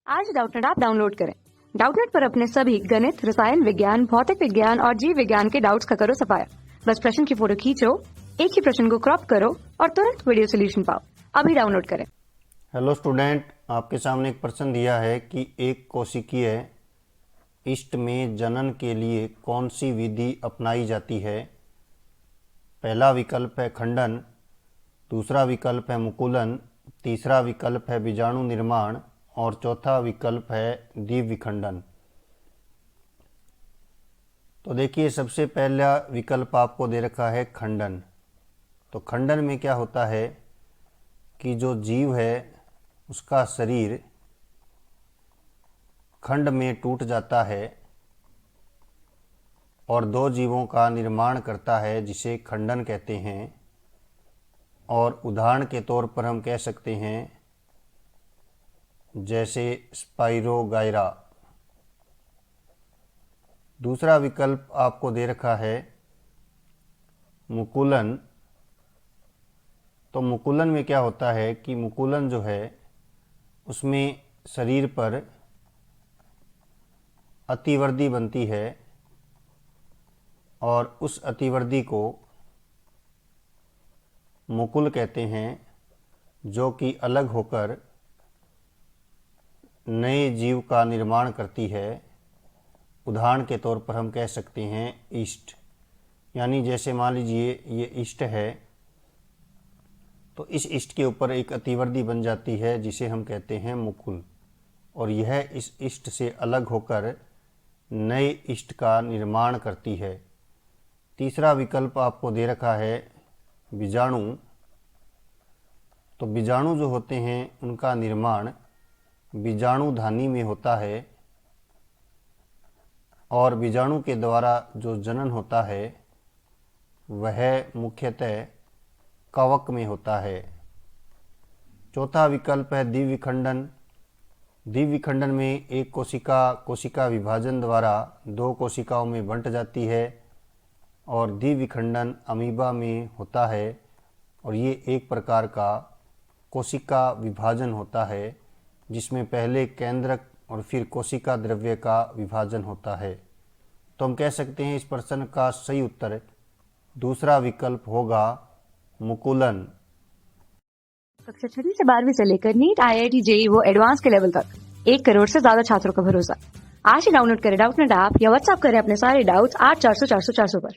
आज Doubtnut app download करें। Doubtnut पर अपने सभी गणित, रसायन विज्ञान, भौतिक विज्ञान और जीव विज्ञान के डाउट्स का करो सफाया। बस प्रश्न की फोटो खींचो, एक ही प्रश्न को क्रॉप करो और तुरंत वीडियो सोल्यूशन पाओ। अभी डाउनलोड करें। हेलो स्टूडेंट, आपके सामने एक प्रश्न दिया है कि एक कोशिकीय ईस्ट में जनन के लिए कौन सी विधि अपनाई जाती है। पहला विकल्प है खंडन, दूसरा विकल्प है मुकुलन, तीसरा विकल्प है बीजाणु निर्माण और चौथा विकल्प है द्विविखंडन। तो देखिए, सबसे पहला विकल्प आपको दे रखा है खंडन। तो खंडन में क्या होता है कि जो जीव है उसका शरीर खंड में टूट जाता है और दो जीवों का निर्माण करता है, जिसे खंडन कहते हैं। और उदाहरण के तौर पर हम कह सकते हैं जैसे स्पाइरोगायरा। दूसरा विकल्प आपको दे रखा है मुकुलन। तो मुकुलन में क्या होता है कि मुकुलन जो है उसमें शरीर पर अतिवर्धी बनती है और उस अतिवर्धी को मुकुल कहते हैं, जो कि अलग होकर नए जीव का निर्माण करती है। उदाहरण के तौर पर हम कह सकते हैं ईस्ट। यानी जैसे मान लीजिए ये ईस्ट है, तो इस ईस्ट के ऊपर एक अतिवर्धी बन जाती है जिसे हम कहते हैं मुकुल, और यह इस ईस्ट से अलग होकर नए ईस्ट का निर्माण करती है। तीसरा विकल्प आपको दे रखा है बीजाणु। तो बीजाणु जो होते हैं उनका निर्माण बीजाणुधानी में होता है और बीजाणु के द्वारा जो जनन होता है वह मुख्यतः कवक में होता है। चौथा विकल्प है द्विविखंडन। द्विविखंडन में एक कोशिका विभाजन द्वारा दो कोशिकाओं में बंट जाती है और द्विविखंडन अमीबा में होता है, और ये एक प्रकार का कोशिका विभाजन होता है जिसमें पहले केंद्रक और फिर कोशिका द्रव्य का विभाजन होता है। तो हम कह सकते हैं इस प्रश्न का सही उत्तर दूसरा विकल्प होगा मुकुलन। कक्षा 6 से 12वीं से लेकर नीट, IIT, JEE वो एडवांस के लेवल तक 1 करोड़ से ज्यादा छात्रों का भरोसा। आज ही डाउनलोड करें डाउटनेट ऐप या व्हाट्सएप करें अपने सारे डाउट्स 8400 400 400 पर।